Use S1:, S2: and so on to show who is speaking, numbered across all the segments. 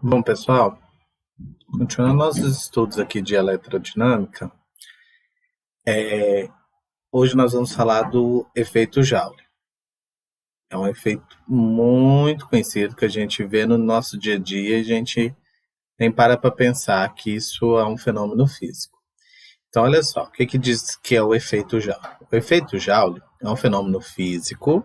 S1: Bom, pessoal, continuando nossos estudos aqui de eletrodinâmica, hoje nós vamos falar do efeito Joule. É um efeito muito conhecido que a gente vê no nosso dia a dia e a gente nem para pensar que isso é um fenômeno físico. Então, olha só, o que diz que é o efeito Joule? O efeito Joule é um fenômeno físico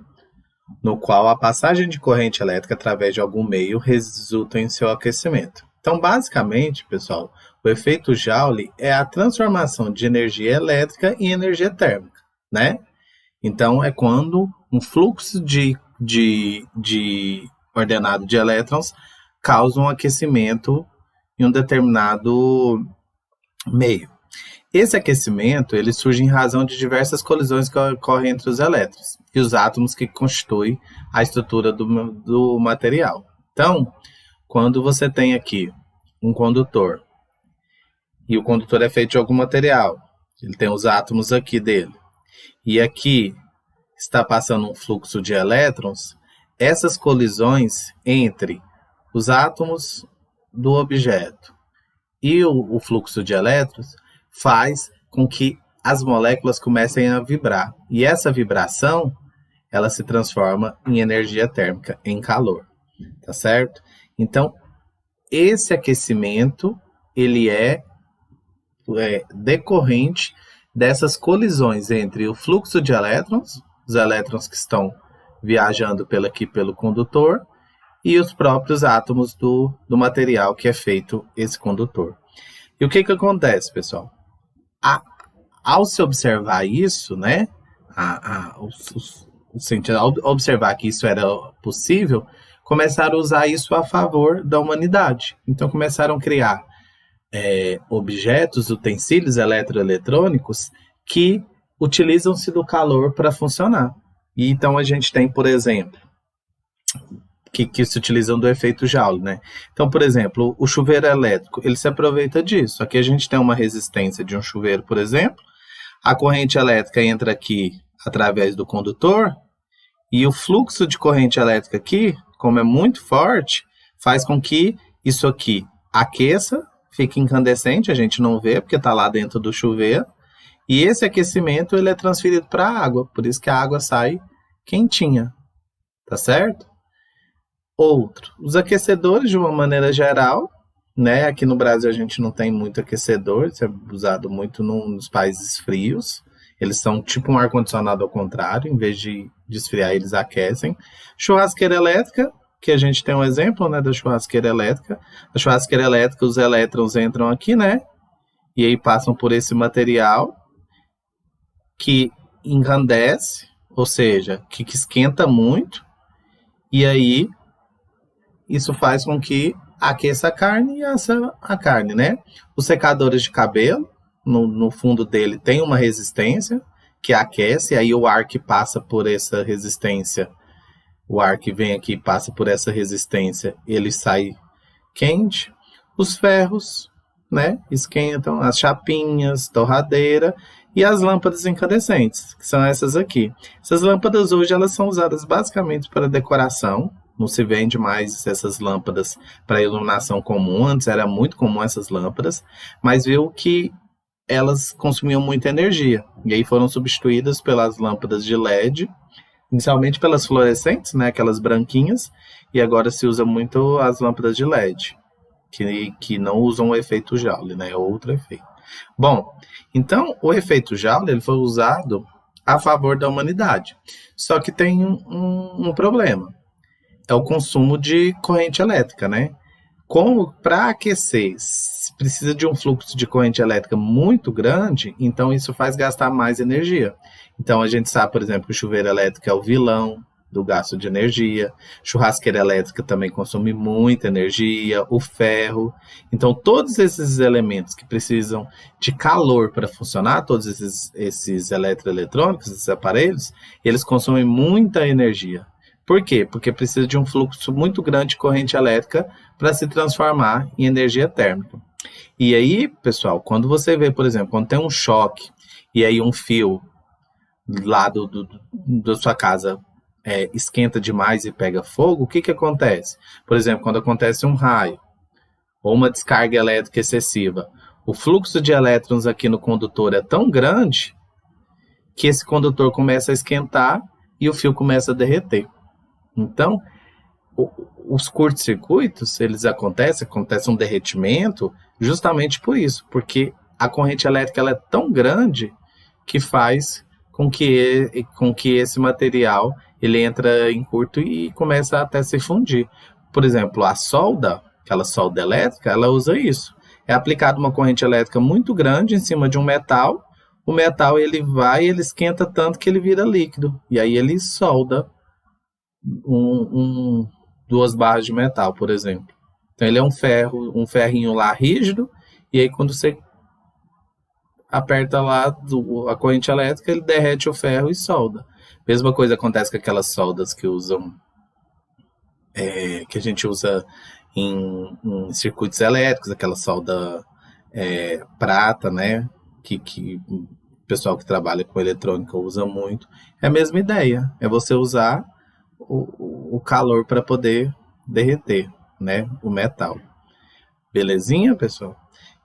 S1: no qual a passagem de corrente elétrica através de algum meio resulta em seu aquecimento. Então, basicamente, pessoal, o efeito Joule é a transformação de energia elétrica em energia térmica, né? Então, é quando um fluxo de ordenado de elétrons causa um aquecimento em um determinado meio. Esse aquecimento ele surge em razão de diversas colisões que ocorrem entre os elétrons e os átomos que constituem a estrutura do material. Então, quando você tem aqui um condutor e o condutor é feito de algum material, ele tem os átomos aqui dele, e aqui está passando um fluxo de elétrons, essas colisões entre os átomos do objeto e o fluxo de elétrons faz com que as moléculas comecem a vibrar. E essa vibração, ela se transforma em energia térmica, em calor. Tá certo? Então, esse aquecimento, ele é decorrente dessas colisões entre o fluxo de elétrons, os elétrons que estão viajando pelo condutor, e os próprios átomos do material que é feito esse condutor. E o que acontece, pessoal? Ao se observar isso, né, ao observar que isso era possível, começaram a usar isso a favor da humanidade. Então começaram a criar objetos, utensílios eletroeletrônicos que utilizam-se do calor para funcionar. E então a gente tem, por exemplo, que se utilizam do efeito Joule, né? Então, por exemplo, o chuveiro elétrico, ele se aproveita disso. Aqui a gente tem uma resistência de um chuveiro, por exemplo. A corrente elétrica entra aqui através do condutor e o fluxo de corrente elétrica aqui, como é muito forte, faz com que isso aqui aqueça, fique incandescente, a gente não vê porque está lá dentro do chuveiro. E esse aquecimento ele é transferido para a água, por isso que a água sai quentinha, tá certo? Outro, os aquecedores de uma maneira geral, né? Aqui no Brasil a gente não tem muito aquecedor, isso é usado muito nos países frios. Eles são tipo um ar-condicionado ao contrário, em vez de esfriar, eles aquecem. Churrasqueira elétrica, que a gente tem um exemplo, né, da churrasqueira elétrica. A churrasqueira elétrica, os elétrons entram aqui, né? E aí passam por esse material que engrandece, ou seja, que esquenta muito, e aí isso faz com que aqueça a carne e assa a carne, né? Os secadores de cabelo, no fundo dele tem uma resistência que aquece, aí o ar que passa por essa resistência, o ar que vem aqui e passa por essa resistência, ele sai quente. Os ferros, né? Esquentam, as chapinhas, torradeira e as lâmpadas incandescentes, que são essas aqui. Essas lâmpadas hoje elas são usadas basicamente para decoração. Não se vende mais essas lâmpadas para iluminação comum. Antes era muito comum essas lâmpadas, mas viu que elas consumiam muita energia. E aí foram substituídas pelas lâmpadas de LED, inicialmente pelas fluorescentes, né, aquelas branquinhas, e agora se usa muito as lâmpadas de LED, que não usam o efeito Joule, né, é outro efeito. Bom, então o efeito Joule ele foi usado a favor da humanidade. Só que tem um problema. É o consumo de corrente elétrica, né? Como para aquecer precisa de um fluxo de corrente elétrica muito grande, então isso faz gastar mais energia. Então a gente sabe, por exemplo, que o chuveiro elétrico é o vilão do gasto de energia, churrasqueira elétrica também consome muita energia, o ferro. Então todos esses elementos que precisam de calor para funcionar, todos esses eletroeletrônicos, esses aparelhos, eles consomem muita energia. Por quê? Porque precisa de um fluxo muito grande de corrente elétrica para se transformar em energia térmica. E aí, pessoal, quando você vê, por exemplo, quando tem um choque e aí um fio lá da sua casa esquenta demais e pega fogo, o que acontece? Por exemplo, quando acontece um raio, ou uma descarga elétrica excessiva, o fluxo de elétrons aqui no condutor é tão grande que esse condutor começa a esquentar e o fio começa a derreter. Então, os curtos-circuitos, eles acontece um derretimento justamente por isso, porque a corrente elétrica ela é tão grande que faz com que esse material ele entra em curto e começa até se fundir. Por exemplo, a solda, aquela solda elétrica, ela usa isso. É aplicada uma corrente elétrica muito grande em cima de um metal, o metal ele esquenta tanto que ele vira líquido, e aí ele solda duas barras de metal, por exemplo. Então ele é um ferrinho lá rígido, e aí quando você aperta lá a corrente elétrica, ele derrete o ferro e solda. Mesma coisa acontece com aquelas soldas que a gente usa em circuitos elétricos, aquela solda prata, né? Que o pessoal que trabalha com eletrônica usa muito. É a mesma ideia, é você usar o calor para poder derreter, né, o metal. Belezinha, pessoal?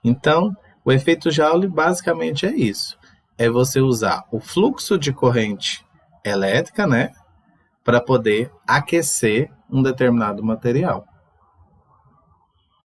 S1: Então, o efeito Joule basicamente é isso. É você usar o fluxo de corrente elétrica, né, para poder aquecer um determinado material.